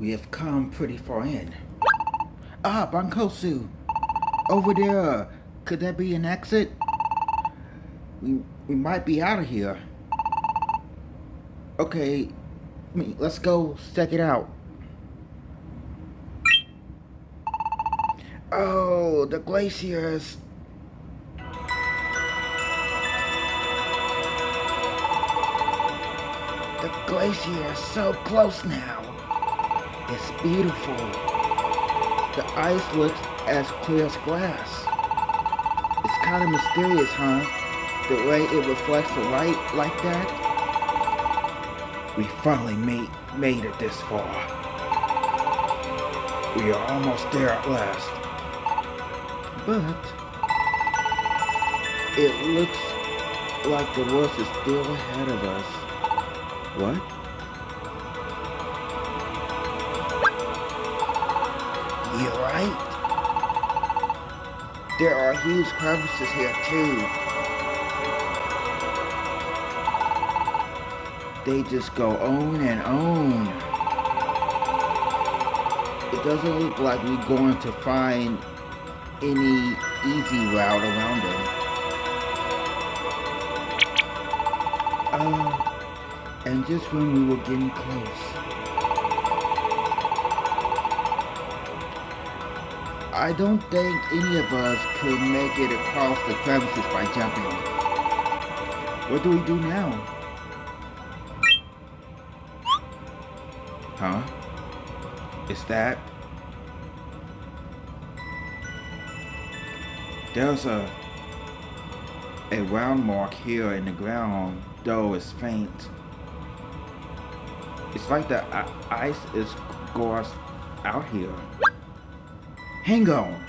We have come pretty far in. Ah, Bankosu! Over there! Could that be an exit? We might be out of here. Okay, let's go check it out. Oh, the glaciers! The glacier is so close now. It's beautiful. The ice looks as clear as glass. It's kind of mysterious, huh? The way it reflects the light like that. We finally made it this far. We are almost there at last. But it looks like the worst is still ahead of us. What? You're right. There are huge crevesses here too. They just go on and on. It doesn't look like we're going to find any easy route around them. And just when we were getting close, I don't think any of us could make it across the crevices by jumping. What do we do now? Huh? Is that? There's a round mark here in the ground, though it's faint. It's like the ice is goes out here. Hang on.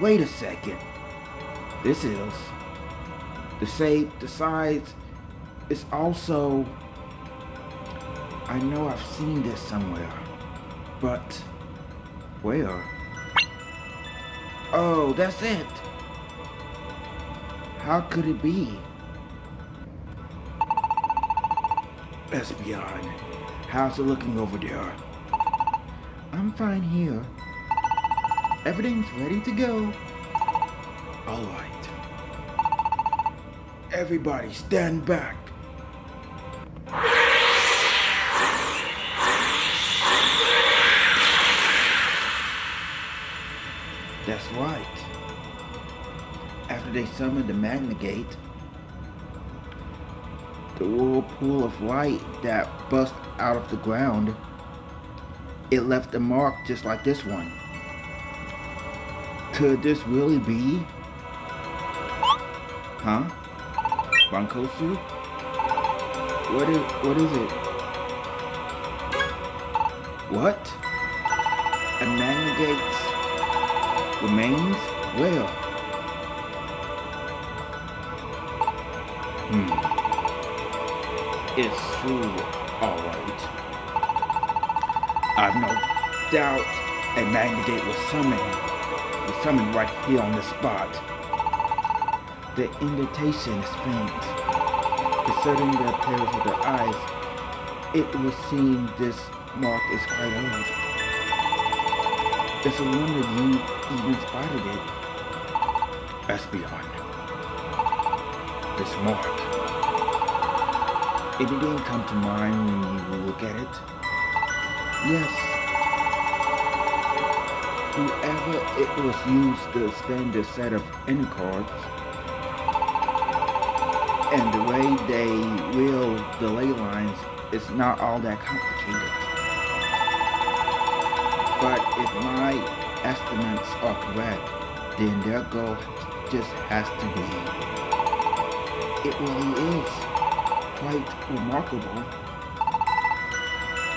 Wait a second. This is the shape, the size is also. I know I've seen this somewhere, but where? Oh, that's it. How could it be? Let's be on. How's it looking over there? I'm fine here. Everything's ready to go. All right. Everybody stand back. That's right. After they summoned the Magna Gate, the whirlpool of light that burst out of the ground, it left a mark just like this one. Could this really be? Huh? Bankosu? What is it? What? A Magna Gate's remains? Where? It's true, alright. I've no doubt a Magna Gate was summoned right here on the spot. The indentation is faint. Considering the appearance of their eyes, it would seem this mark is quite old. It's a wonder you even spotted it. Let's be honest. This mark. It didn't come to mind when you look at it. Yes. Whoever it was used to stand a set of end cards, and the way they will the ley lines is not all that complicated. But if my estimates are correct, then their goal just has to be. It really is quite remarkable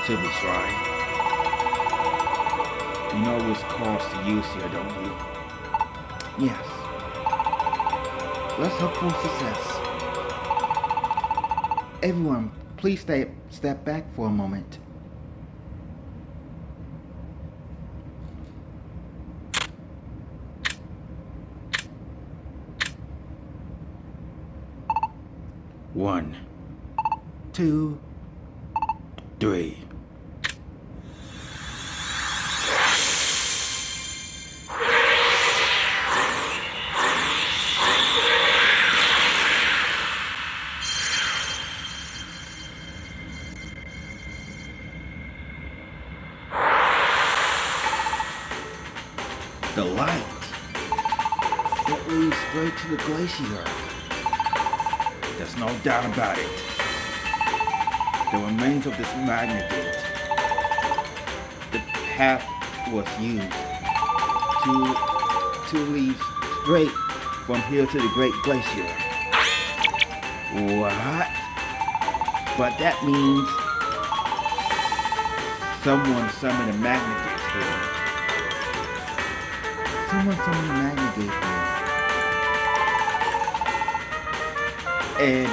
to be tried. You know which cards to use here, don't you? Yes. Let's hope for success. Everyone, please step back for a moment. One, 2, 3. the light that leads straight to the glacier. There's no doubt about it. The remains of this magnet gate. The path was used to lead straight from here to the Great Glacier. What? But that means someone summoned a magnet gate here. Someone summoned a magnet gate here. And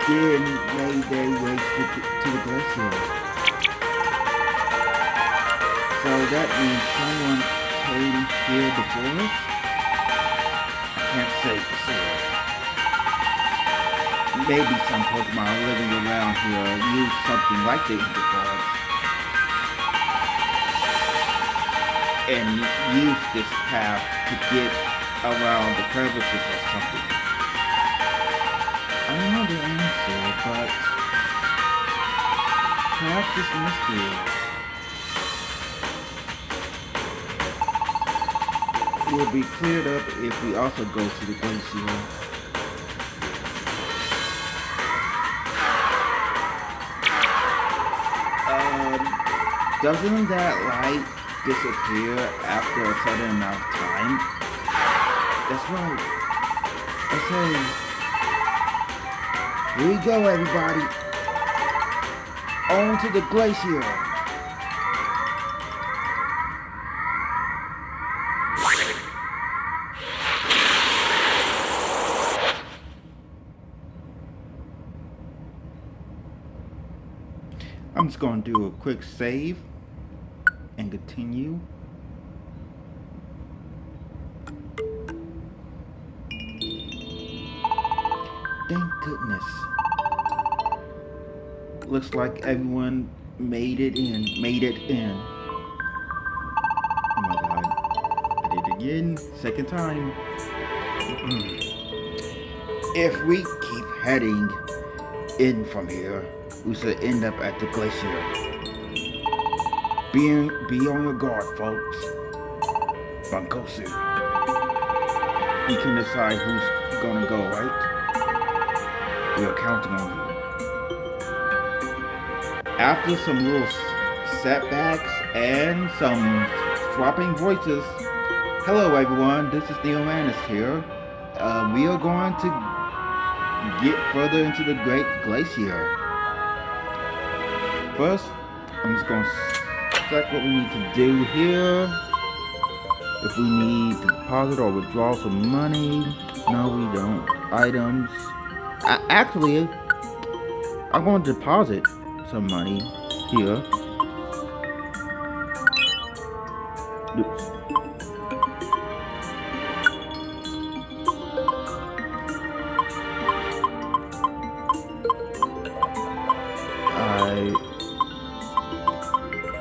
then made their way to the glacier. So that means someone came here before us? I can't say for sure. Maybe some Pokemon living around here use something like the Intercards and use this path to get around the crevesses or something. I don't know the answer, but perhaps this mystery will be cleared up if we also go to the glacier. Doesn't that light disappear after a certain amount of time? That's right. Okay. Here we go, everybody. On to the glacier. I'm just going to do a quick save and continue. Thank goodness. Looks like everyone made it in. Oh my god. I did it again. Second time. If we keep heading in from here, we should end up at the glacier. Be on your guard, folks. Bankosu. You can decide who's gonna go, right? We are counting on you. After some little setbacks and some swapping voices. Hello everyone, this is Neomanist here. We are going to get further into the Great Glacier. First, I'm just going to check what we need to do here. If we need to deposit or withdraw some money. No, we don't. Items. Actually, I'm going to deposit some money here. Oops.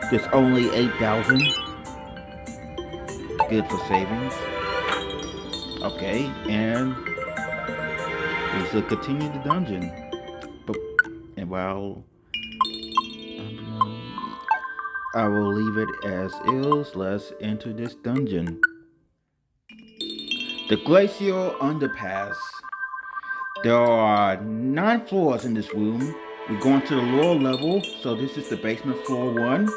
There's only 8,000. Good for savings. Okay, and we should continue the dungeon. And while I will leave it as is, let's enter this dungeon. The Glacier Underpass. There are 9 floors in this room. We're going to the lower level, so this is the basement floor 1.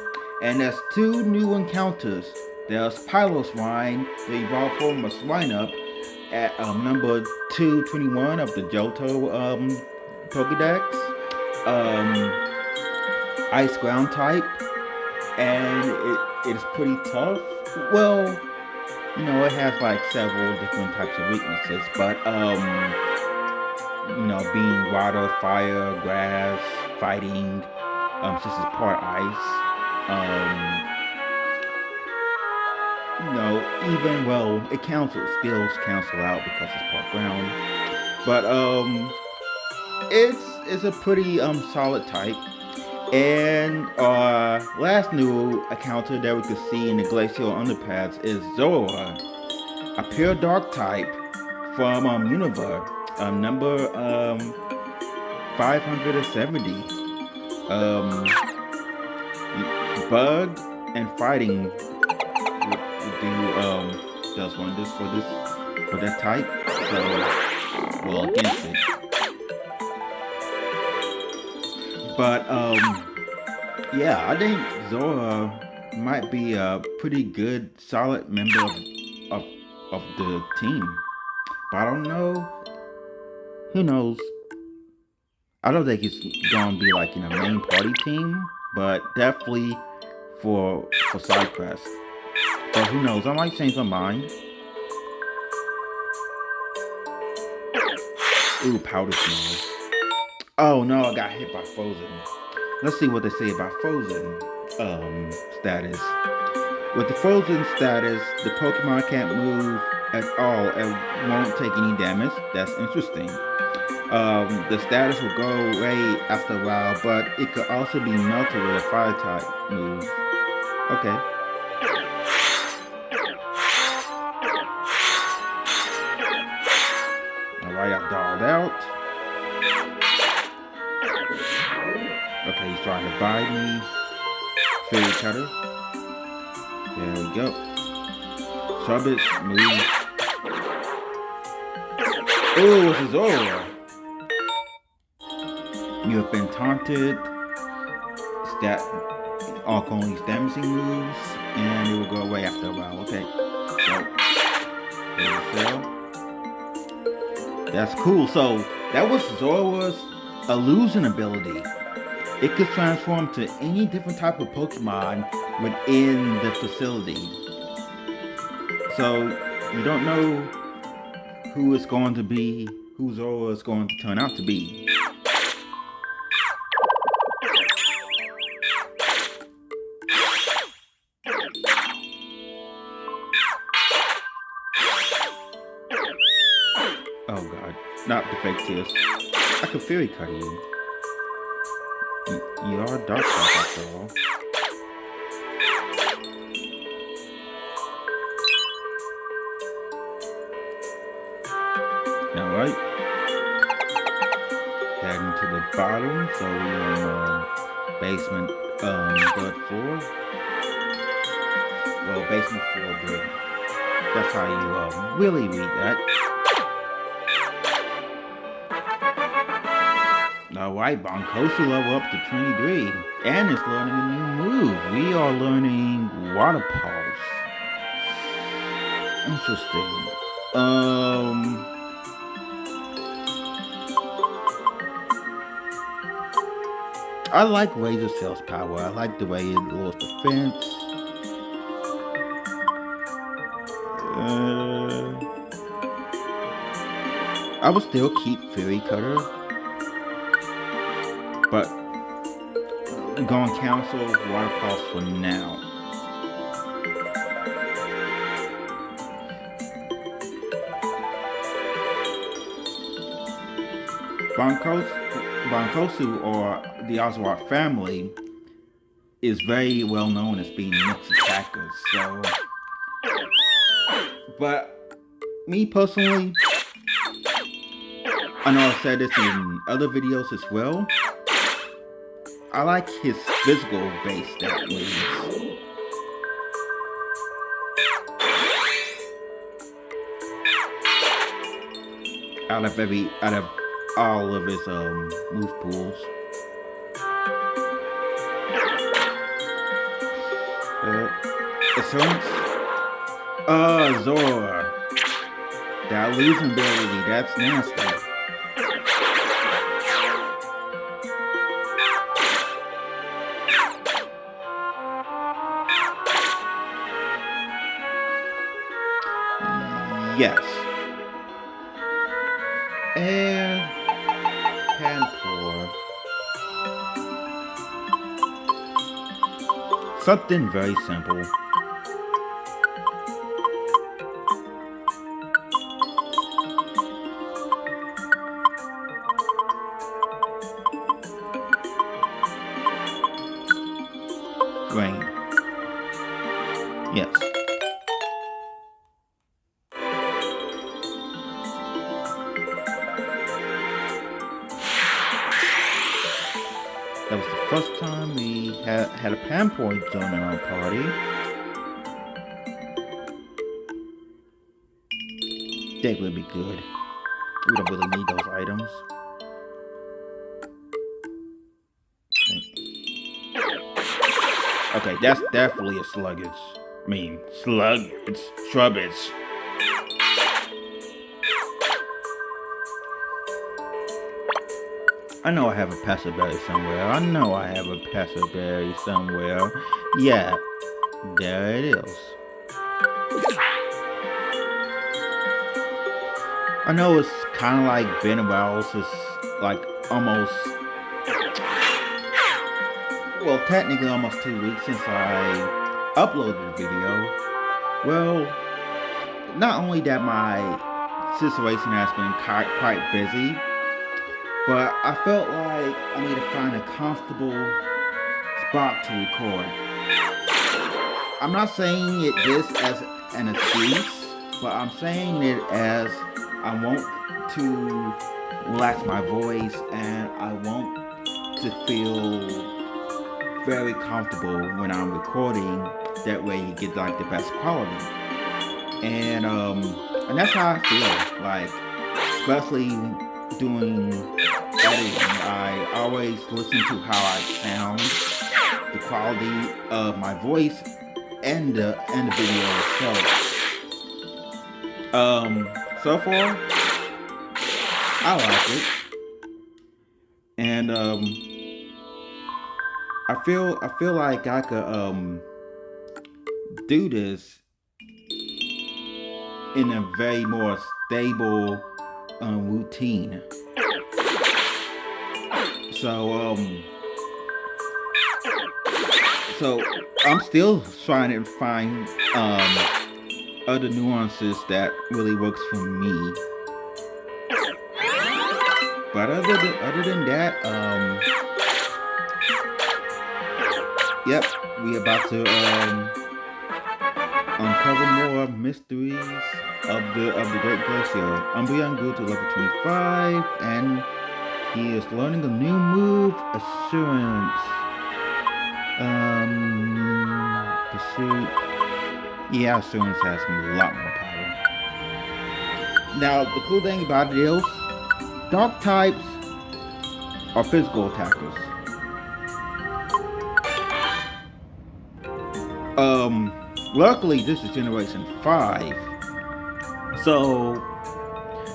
And there's 2 new encounters. There's Piloswine, the evolved form of Swineup, at number 221 of the Johto Pokedex. Ice ground type. And it is pretty tough. Well, you know, it has like several different types of weaknesses, but you know, being water, fire, grass, fighting, since it's part ice, you know, even, well, it skills cancel out because it's part ground, but, it's a pretty, solid type. And, last new encounter that we could see in the Glacial Underpass is Zora, a pure dark type from, Univers. Number 570. Bug and fighting does wonders for that type. So, well, against it. But yeah, I think Zora might be a pretty good, solid member of, of the team. But I don't know. Who knows? I don't think it's gonna be like in a main party team, but definitely for side quests. But who knows? I might change my mind. Ooh, powder snow. Oh no, I got hit by frozen. Let's see what they say about frozen status. With the frozen status, the Pokemon can't move at all and won't take any damage. That's interesting. The status will go away after a while, but it could also be melted with a fire type move. Okay. Alright, I dialed out. Okay, he's trying to bite me. Fairy cutter. There we go. Subbits, move. Oh, it's Zora. You have been taunted. Stat all these damaging moves, and it will go away after a while. Okay. So, that's cool. So that was Zora's illusion ability. It could transform to any different type of Pokemon within the facility. So you don't know who it's going to be, who Zora is going to turn out to be. Oh god, not the fake tears. I could fairy cut you. You are dark type after all. Alright. Heading to the bottom, so we're on basement third floor. Well, basement floor good. That's how you really read that. Alright, Bonkosu level up to 23. And it's learning a new move. We are learning Water Pulse. Interesting. I like Razor Cell's power. I like the way it lowers defense. I would still keep Fairy Cutter, but I'm going to cancel Water Pulse for now. Bonkosu, or the Oshawott family, is very well known as being mixed attackers. So, but me personally, I know I've said this in other videos as well. I like his physical base stat moves. Out of all of his move pools. Assurance. Zora. That illusion ability, that's nasty. Yes. And pour something very simple. Rain. Yes. That was the first time we had a Panpoint zone in our party. That would be good. We don't really need those items. Okay, that's definitely a sluggish. It's shrubbish. I know I have a passerberry somewhere. Yeah, there it is. I know it's kind of like been a while since, like, almost, well, technically almost 2 weeks since I uploaded the video. Well, not only that my situation has been quite busy, but I felt like I need to find a comfortable spot to record. I'm not saying this as an excuse, but I'm saying it as I want to relax my voice and I want to feel very comfortable when I'm recording. That way you get like the best quality. And that's how I feel. Like, especially doing editing, I always listen to how I sound, the quality of my voice, and the video itself. So far, I like it, and I feel like I could do this in a very more stable routine. So I'm still trying to find other nuances that really works for me. But other than that, yep, we about to uncover more mysteries of the Great Glacier. Umbreon grew to level 25, and he is learning a new move, Assurance. Pursuit. Yeah, Assurance has a lot more power. Now, the cool thing about it is, Dark types are physical attackers. Luckily, this is Generation 5. So,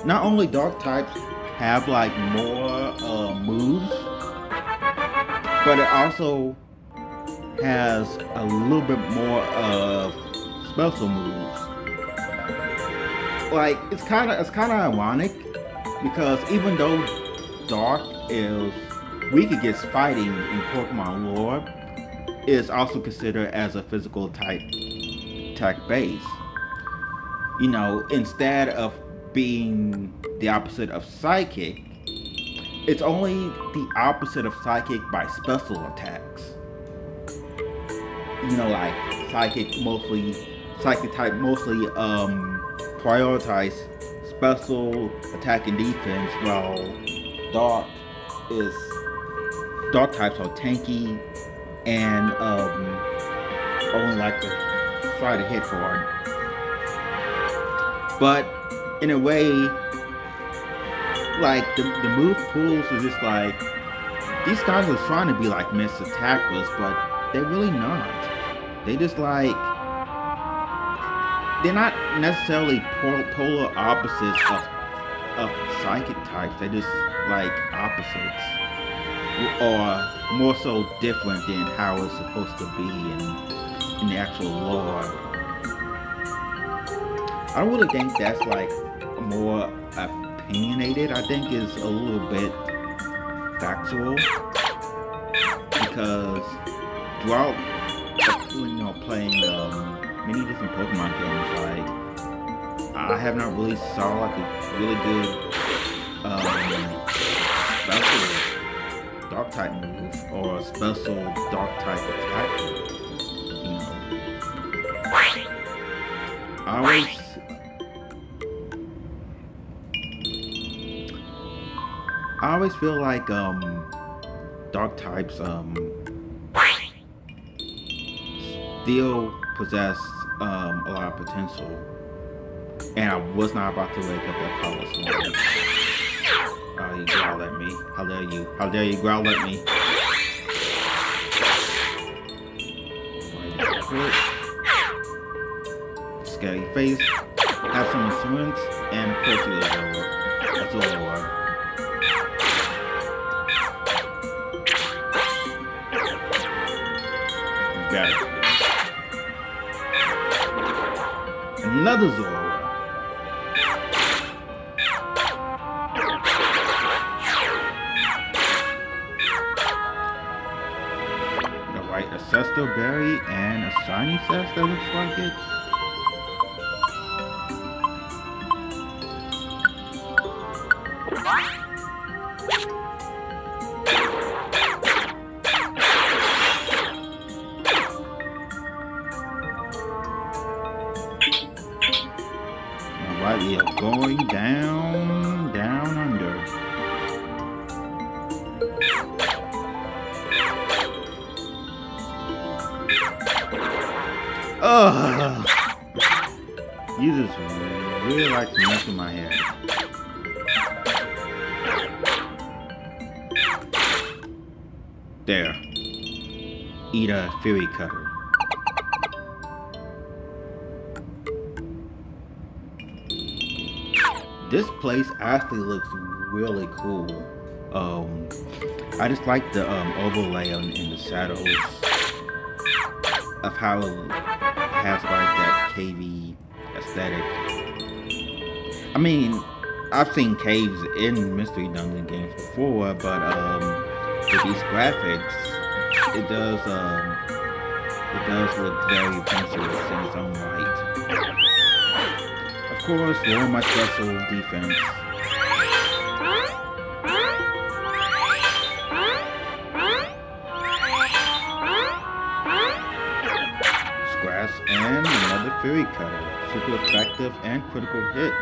not only Dark types have like more moves, but it also has a little bit more of special moves. Like, it's kind of ironic, because even though Dark is weak against fighting in Pokemon lore, it is also considered as a physical type attack base. You know, instead of being the opposite of Psychic, it's only the opposite of Psychic by special attacks. You know, like Psychic type mostly prioritize special attack and defense, while Dark types are tanky and only like to try to hit hard. But in a way, like the move pools are just like, these guys are trying to be like missed attackers, but they're really not. They just like, they're not necessarily polar opposites of Psychic types. They're just like opposites, or more so different than how it's supposed to be in the actual lore. I don't really think that's like more opinionated. I think it's a little bit factual, because throughout playing many different Pokemon games, like I have not really saw like a really good special Dark type move or a special Dark type attack. You know, I always feel like Dark types still possess a lot of potential. And I was not about to wake up that power morning. Oh, you growl at me. How dare you? How dare you growl at me? Scary face. Have some instruments. And of course it is over. That's all it was. Got it. Another Zora. The white ancestor berry and a shiny cess that looks like it. Alright, we are going down under. Ugh! You just really like to mess with my head. There. Eat a fairy cutter. This place actually looks really cool. I just like the overlay in the shadows of how it has like that cavey aesthetic. I mean, I've seen caves in Mystery Dungeon games before, but with these graphics, it does look very adventurous in its own right. Of course, lower my special defense. Scratch and another fairy cutter. Super effective and critical hit.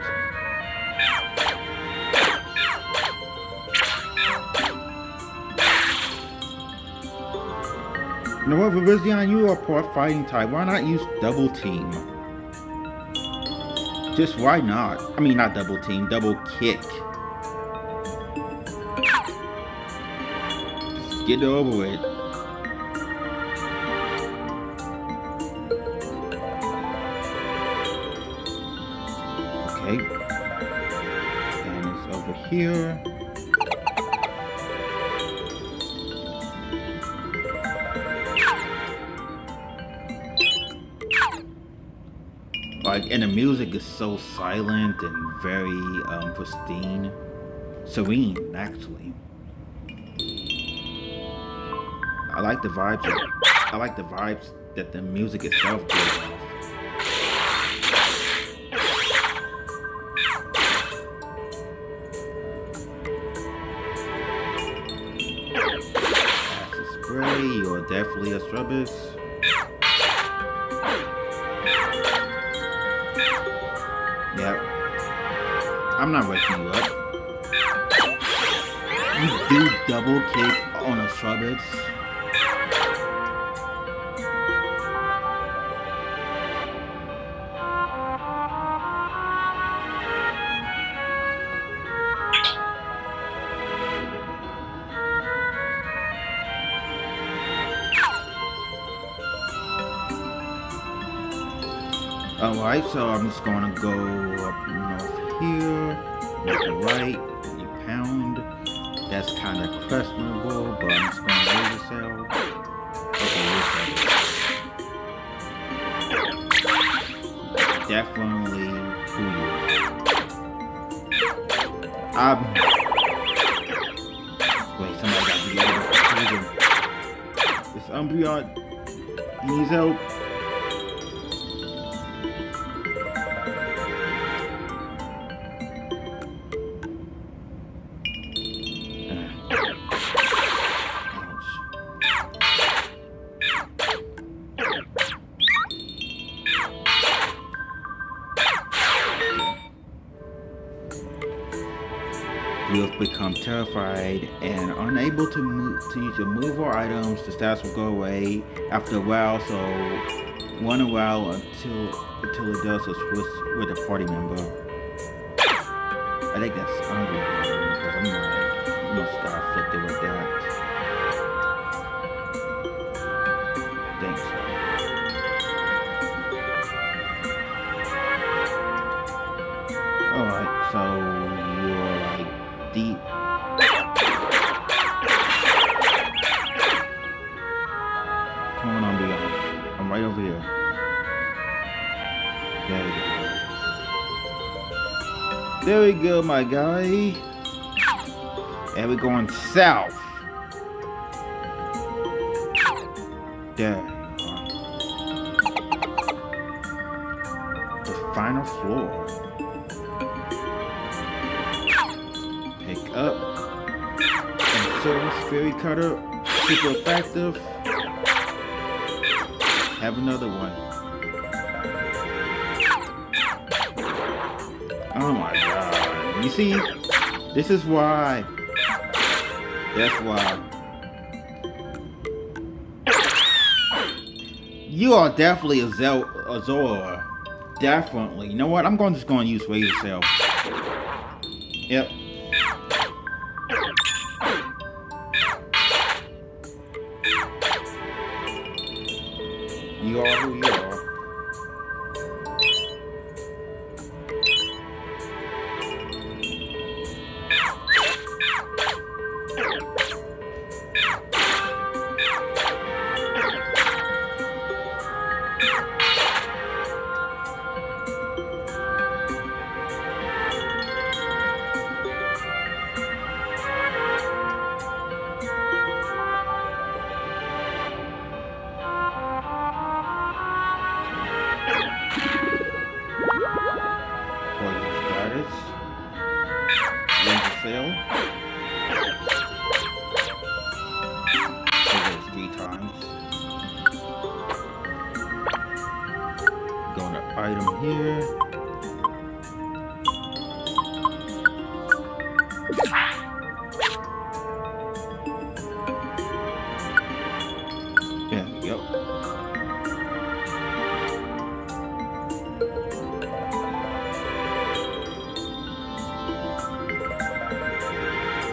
You know what, Virizion, you are part fighting type. Why not use double team? Just why not? I mean, not double team, double kick. Just get over it. Okay. And it's over here. Like, and the music is so silent and very pristine, serene actually. I like the vibes. I like the vibes that the music itself gives off. Acid spray, you're definitely a Strubbis. Yep. I'm not waking you up. You do double kick on a Strubbis. Alright, so I'm just gonna go up north here, make a right, you pound. That's kind of questionable, but I'm just gonna raise the cell. Okay, definitely who you are. Wait, somebody got the This Umbreon needs help. You'll become terrified and unable to use your move or items. The stats will go away after a while, so One a while until it does a switch with a party member. I think that's unreal because I'm like, you must got afflicted with that. Think so. Alright, so you're like deep. Come on, beyond. I'm right over here. There we go. There we go, my guy. And we're going south. There you are. The final floor. Pick up. Insurance fairy cutter. Super effective. Have another one. Oh my god. You see? This is why. That's why. You are definitely a Zora. Definitely. You know what? I'm just going to use Razor Cell. Yep. You are who you are. Item here. There we go.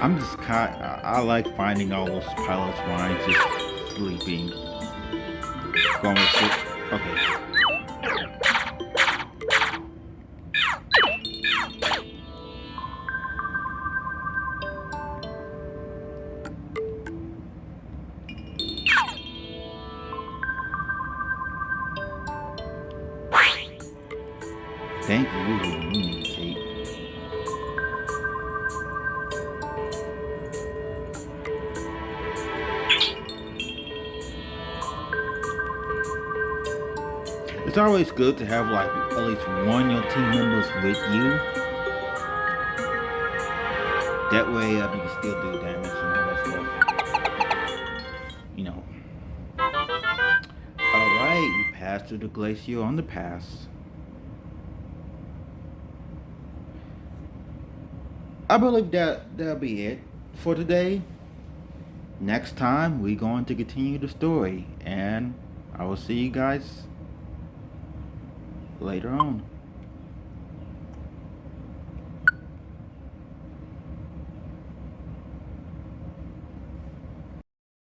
I'm just I like finding all those pilots while I'm just sleeping. Going with it. Okay. Thank you, Illuminating. It's always good to have like at least one of your team members with you. That way you can still do damage and all that stuff. You know. Alright, we passed through the glacier on the pass. I believe that'll be it for today. Next time we're going to continue the story, and I will see you guys later on.